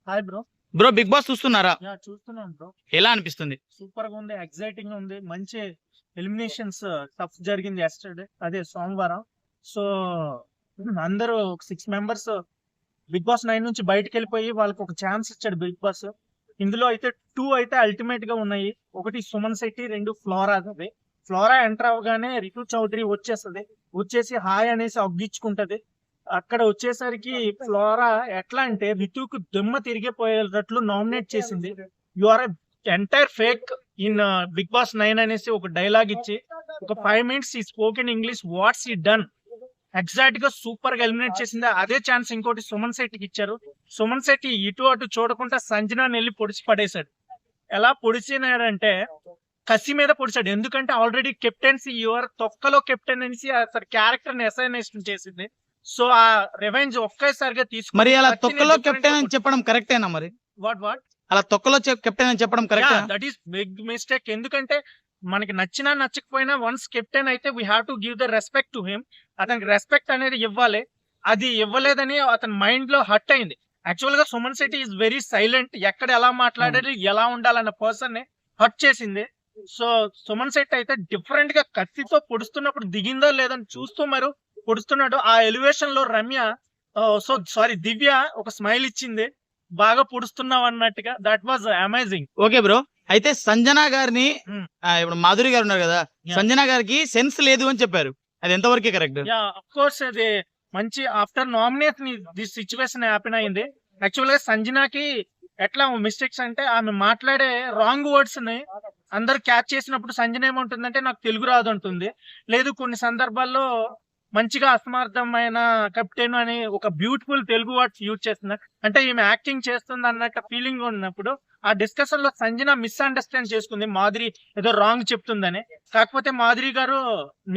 Hi bro. Bro Bigg Boss చూస్తున్నారా? చూస్తున్నాను bro. ఎలా అనిపిస్తుంది? సూపర్ గా ఉంది, ఎక్సైటింగ్ గా ఉంది. మంచి ఎలిమినేషన్స్ టఫ్ జరిగింది ఎస్టర్డే, అదే సోమవారం. సో అందరూ 6 మెంబర్స్ బిగ్ బాస్ 9 నుంచి బయటకు వెళ్ళిపోయి వాళ్ళకి ఒక ఛాన్స్ ఇచ్చాడు బిగ్ బాస్. ఇందులో అయితే 2 అయితే అల్టిమేట్ గా ఉన్నాయి. ఒకటి Suman Shetty, 2 flora. Flora enter అవగానే రితు చౌదరి వచ్చేసి హాయ్ అనేసి అగ్గిచ్చుకుంటది. అక్కడ వచ్చేసరికి ఫ్లోరా ఎట్లా అంటే రితుకు దిమ్మ తిరిగిపోయేటట్లు నామినేట్ చేసింది. You are entire fake in Bigg Boss 9 అనేసి ఒక డైలాగ్ ఇచ్చి ఒక 5 minutes ఈ spoken English what's he done exact గా సూపర్ గా ఎలిమినేట్ చేసింది. అదే ఛాన్స్ ఇంకోటి సుమన్ శెట్టికి ఇచ్చారు. సుమన్ శెట్టి ఇటు అటు చూడకుండా సంజనాని వెళ్ళి పొడిచి పడేశాడు. ఎలా పొడిచినాడంటే కసి మీద పొడిచాడు. ఎందుకంటే ఆల్రెడీ కెప్టెన్సీ యువర్ తొక్కలో కెప్టెన్ అనేసి అసలు క్యారెక్టర్ ని అసైనేషన్ చేసింది. సో ఆ రివెంజ్ ఒక్కసారిగా తీసుకుని మరి అలా తొక్కలో కెప్టెన్ అని చెప్పడం కరెక్టేనా? మరి వాట్ అలా తొక్కలో కెప్టెన్ అని చెప్పడం correct? That is big mistake. ఎందుకంటే మనకి నచ్చినా నచ్చకపోయినా వన్స్ కెప్టెన్ అయితే we have to give the respect to him. అతనికి రెస్పెక్ట్ అనేది ఇవ్వాలి. అది ఇవ్వలేదని అతని మైండ్ లో హర్ట్ అయింది. యాక్చువల్ గా Suman Shetty is very silent. ఎక్కడ ఎలా మాట్లాడాలి, ఎలా ఉండాలన్న పర్సన్ ని హర్ట్ చేసింది. సో సుమన్ శెట్టి అయితే డిఫరెంట్ గా కత్తితో పొడుస్తున్నప్పుడు దిగిందో లేదని చూస్తూ మరి పొడుస్తున్నాడు. ఆ ఎలివేషన్ లో రమ్య దివ్య ఒక స్మైల్ ఇచ్చింది, బాగా పొడుస్తున్నావు అన్నట్టుగా. That was amazing. Okay bro. అయితే సంజన గారిని ఇప్పుడు మాధురి గారు ఉన్నారు కదా, సంజన గారికి సెన్స్ లేదు అని చెప్పారు. అది ఎంతవరకు కరెక్ట్? అఫ్ కోర్స్ అది మంచి after nomination this situation happen అయింది. యాక్చువల్ గా సంజనాకి ఎట్లా మిస్టేక్స్ అంటే ఆమె మాట్లాడే రాంగ్ వర్డ్స్ ని అందరు క్యాచ్ చేసినప్పుడు సంజన ఏముంటుందంటే నాకు తెలుగు రాదు అంటుంది. లేదు కొన్ని సందర్భాల్లో మంచిగా అసమర్థమైన కెప్టెన్ అని ఒక బ్యూటిఫుల్ తెలుగు వర్డ్స్ యూజ్ చేస్తుంది. అంటే ఈమె యాక్టింగ్ చేస్తుంది అన్నట్టు ఫీలింగ్ ఉన్నప్పుడు ఆ డిస్కషన్ లో సంజన మిస్అండర్స్టాండ్ చేసుకుంది మాధురి ఏదో రాంగ్ చెప్తుందని. కాకపోతే మాధురి గారు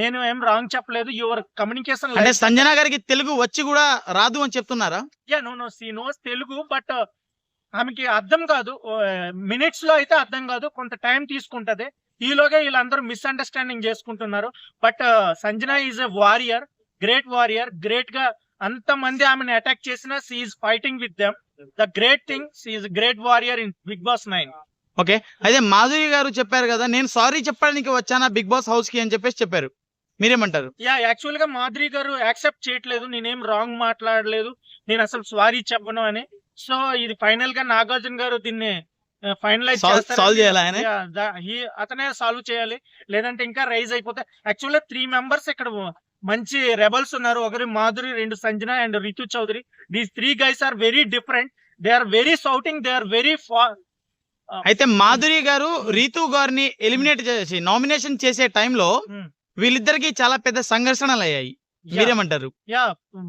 నేను ఏం రాంగ్ చెప్పలేదు, యువర్ కమ్యూనికేషన్. అంటే సంజన గారికి తెలుగు వచ్చి కూడా రాదు అని చెప్తున్నారా? No she knows Telugu, but ఆమెకి అర్థం కాదు. మినిట్స్ లో అయితే అర్థం కాదు, కొంత టైం తీసుకుంటది. ఈలోగా వీళ్ళందరూ మిస్అండర్స్టాండింగ్ చేసుకుంటున్నారు. But Sanjana is a warrior, great గా అంత మంది ఆమెను అటాక్ చేసినా she is fighting with them. The great thing, she is great warrior in Bigg Boss 9. Okay. అయితే మాధురి గారు చెప్పారు కదా, నేను సారీ చెప్పడానికి వచ్చానా బిగ్ బాస్ హౌస్ కి అని చెప్పారు. మీరేమంటారు? యాక్చువల్ గా మాధురి గారు యాక్సెప్ట్ చేయట్లేదు, నేనేం రాంగ్ మాట్లాడలేదు, నేను అసలు సారీ చెప్పను అని. సో ఇది ఫైనల్ గా నాగార్జున గారు దీన్ని ఫైనలైజ్ అతనే సాల్వ్ చేయాలి, లేదంటే ఇంకా రైజ్ అయిపోతాయి. యాక్చువల్ గా 3 members ఇక్కడ మంచి రెబల్స్ ఉన్నారు. ఒకరి Madhuri, 2 Sanjana and Ritu Chaudhary. These 3 guys are very different. They are very shouting, they are very అయితే మాధురి గారు రీతు గారిని ఎలిమినేట్ చేసి నామినేషన్ చేసే టైంలో వీళ్ళిద్దరికి చాలా పెద్ద సంఘర్షణలు అయ్యాయి. మీరేమంటారు?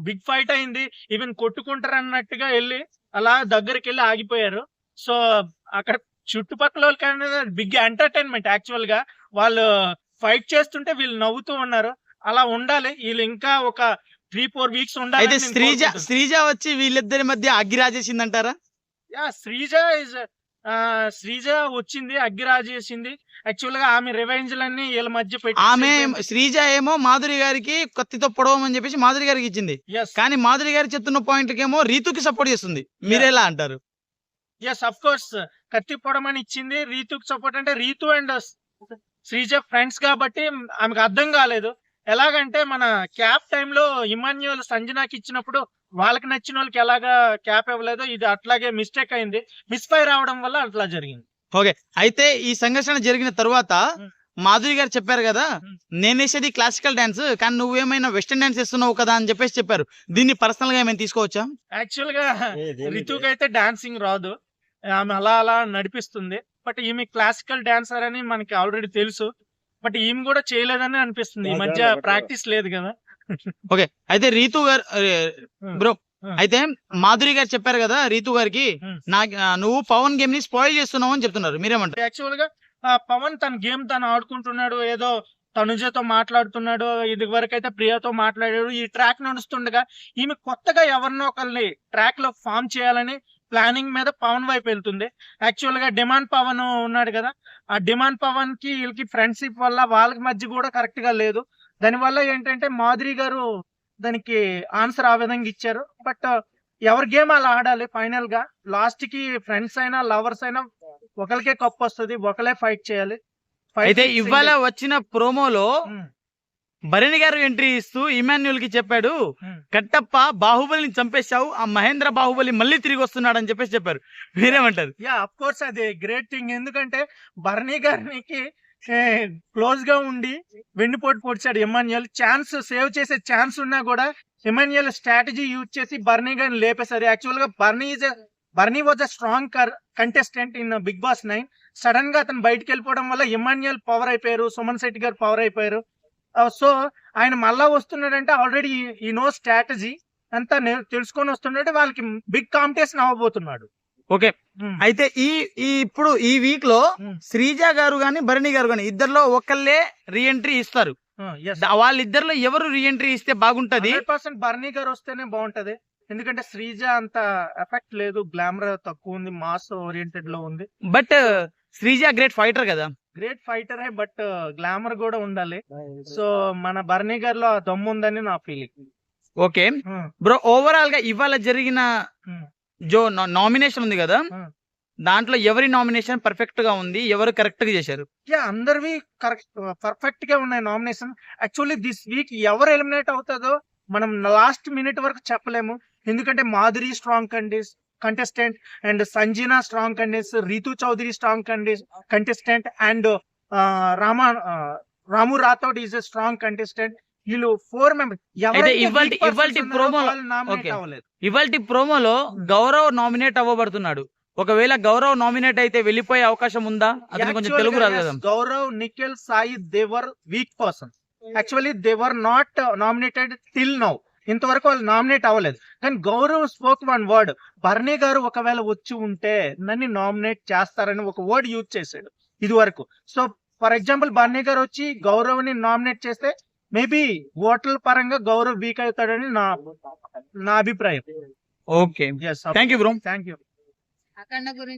బిగ్ ఫైట్ అయింది. ఈవెన్ కొట్టుకుంటారు అన్నట్టుగా వెళ్ళి అలా దగ్గరికి వెళ్ళి ఆగిపోయారు. సో అక్కడ చుట్టుపక్కల వాళ్ళకి బిగ్ ఎంటర్టైన్మెంట్. యాక్చువల్ గా వాళ్ళు ఫైట్ చేస్తుంటే వీళ్ళు నవ్వుతూ ఉన్నారు. అలా ఉండాలి వీళ్ళు, ఇంకా ఒక 3-4 weeks ఉండాలి. అయితే శ్రీజ వచ్చి వీళ్ళిద్దరి మధ్య అగ్గి రాజేసిందంటారా? శ్రీజ వచ్చింది, అగ్గి రాజేసింది. యాక్చువల్ గా ఆమె రివెంజ్ లన్నీ వీళ్ళ మధ్య పెట్టి ఆమె శ్రీజ ఏమో మాధురి గారికి కత్తితో పొడవమని చెప్పేసి మాధురి గారికి ఇచ్చింది. కానీ మాధురి గారు చెప్తున్న పాయింట్ కేమో రీతుకి సపోర్ట్ చేస్తుంది. మీరెలా అంటారు? అఫ్ కోర్స్ కత్తి పొడమని ఇచ్చింది, రీతుకి సపోర్ట్. అంటే రీతు అండ్ శ్రీజ ఫ్రెండ్స్ కాబట్టి ఆమెకు అర్థం కాలేదు. ఎలాగంటే మన క్యాప్ టైంలో ఇమాన్యుయల్ సంజనాకి ఇచ్చినప్పుడు వాళ్ళకి నచ్చిన వాళ్ళకి ఎలాగా క్యాప్ ఇవ్వలేదో ఇది అట్లాగే మిస్టేక్ అయింది. మిస్ఫైర్ అవడం వల్ల అట్లా జరిగింది. ఓకే. అయితే ఈ సంఘర్షణ జరిగిన తర్వాత మాధురి గారు చెప్పారు కదా, నేను వేసేది క్లాసికల్ డాన్స్ కానీ నువ్వేమైనా వెస్టర్న్ డాన్స్ వేస్తున్నావు కదా అని చెప్పారు. దీన్ని పర్సనల్ గా ఏమైనా తీసుకోవచ్చా? యాక్చువల్ గా రితుకి అయితే డాన్సింగ్ రాదు, ఆమె అలా నడిపిస్తుంది. బట్ ఈమె క్లాసికల్ డాన్సర్ అని మనకి ఆల్రెడీ తెలుసు. బట్ ఈమె కూడా చేయలేదని అనిపిస్తుంది, ఈ మధ్య ప్రాక్టీస్ లేదు కదా. ఓకే. అయితే రీతు గారు బ్రో, అయితే మాధురి గారు చెప్పారు కదా రీతు గారికి, నువ్వు పవన్ గేమ్ ని స్పాయిల్ చేస్తున్నావు అని చెప్తున్నారు. మీరేమంటారు? యాక్చువల్ గా పవన్ తన గేమ్ తను ఆడుకుంటున్నాడు, ఏదో తనుజతో మాట్లాడుతున్నాడు, ఇది వరకు అయితే ప్రియాతో మాట్లాడాడు. ఈ ట్రాక్ నడుస్తుండగా ఈమె కొత్తగా ఎవరినో ఒకరిని ట్రాక్ లో ఫామ్ చేయాలని ప్లానింగ్ మీద పవన్ వైపు వెళ్తుంది. యాక్చువల్ గా డిమాండ్ పవన్ ఉన్నాడు కదా, ఆ డిమాండ్ పవన్ కి వీళ్ళకి ఫ్రెండ్షిప్ వల్ల వాళ్ళకి మధ్య కూడా కరెక్ట్ గా లేదు. దానివల్ల ఏంటంటే మాధురి గారు దానికి ఆన్సర్ ఆ విధంగా ఇచ్చారు. బట్ ఎవరి గేమ్ అలా ఆడాలి. ఫైనల్ గా లాస్ట్ కి ఫ్రెండ్స్ అయినా లవర్స్ అయినా ఒకరికే కప్ వస్తుంది, ఒకరే ఫైట్ చేయాలి. అయితే ఇవాళ వచ్చిన ప్రోమోలో భరణి గారు ఎంట్రీ ఇస్తూ ఇమాన్యుల్ కి చెప్పాడు, కట్టప్ప బాహుబలిని చంపేశావు, ఆ మహేంద్ర బాహుబలి మళ్ళీ తిరిగి వస్తున్నాడు అని చెప్పారు. మీరేమంటారు? యా, అఫ్ కోర్స్ అది గ్రేట్ థింగ్. ఎందుకంటే భరణి గారికి క్లోజ్ గా ఉండి వెన్నుపోటు పొడిచాడు ఇమాన్యుల్. ఛాన్స్ సేవ్ చేసే ఛాన్స్ ఉన్నా కూడా ఇమాన్యుల్ స్ట్రాటజీ యూజ్ చేసి భరణి గారిని లేపేశారు. యాక్చువల్ గా బర్నీ was a strong contestant in Bigg Boss 9. Sudden గా అతను బయటకు వెళ్ళిపోవడం వల్ల ఇమాన్యుల్ పవర్ అయిపోయారు, సుమన్ శెట్టి గారు పవర్ అయిపోయారు. సో ఆయన మళ్ళా వస్తున్నాడంటే ఆల్రెడీ ఈ నో స్ట్రాటజీ అంతా తెలుసుకొని వస్తున్నాడు. వాళ్ళకి బిగ్ కాంపిటీషన్ అవ్వబోతున్నాడు. ఓకే, అయితే ఇప్పుడు ఈ వీక్ లో శ్రీజ గారు గాని భరణి గారు గాని ఇద్దరులో ఒకళ్ళే రీఎంట్రీ ఇస్తారు. వాళ్ళిద్దరిలో ఎవరు రీఎంట్రీ ఇస్తే బాగుంటది? 100% భరణి గారు వస్తేనే బాగుంటది. ఎందుకంటే శ్రీజ అంత ఎఫెక్ట్ లేదు, గ్లామర్ తక్కువ ఉంది, మాస్ ఓరియంటెడ్ లో ఉంది. బట్ శ్రీజ గ్రేట్ ఫైటర్ కదా. గ్రేట్ ఫైటర్, బట్ గ్లామర్ కూడా ఉండాలి. సో మన భరణి గారిలో ఆ దమ్ము ఉందని నా ఫీలింగ్. ఓకే బ్రో, ఓవరాల్ గా ఇవాళ జరిగిన నామినేషన్ ఉంది కదా, దాంట్లో ఎవరి నామినేషన్ పర్ఫెక్ట్ గా ఉంది, ఎవరు కరెక్ట్ గా చేశారు? అందరివి కరెక్ట్ పర్ఫెక్ట్ గా ఉన్నాయి నామినేషన్. యాక్చువల్లీ దిస్ వీక్ ఎవరు ఎలిమినేట్ అవుతుందో మనం లాస్ట్ మినిట్ వరకు చెప్పలేము. ఎందుకంటే Madhuri strong contestant and Sanjana strong contestant, Ritu Chowdary strong contestant and Ramu Rathod is a strong contestant. వీళ్ళు 4 మెంబర్స్. ఇవాల్టి ప్రోమోలో గౌరవ్ నామినేట్ అవ్వబడుతున్నాడు. ఒకవేళ గౌరవ్ నామినేట్ అయితే వెళ్ళిపోయే అవకాశం ఉందా? అతను కొంచెం తెలుగు రాదు కదా. Gaurav, Nikhil, Sai they were week person. Actually they were not nominated till now. ఇంతవరకు వాళ్ళు నామినేట్ అవ్వలేదు. కానీ Gaurav spoke one word, Bharani garu ఒకవేళ వచ్చి ఉంటే నన్ను నామినేట్ చేస్తారని ఒక వర్డ్ యూజ్ చేశాడు ఇది వరకు. So for example Bharani garu వచ్చి గౌరవ్ ని నామినేట్ చేస్తే మేబీ ఓట్ల పరంగా గౌరవ్ వీక్ అవుతాడని నా అభిప్రాయం. Okay, thank you bro. Thank you.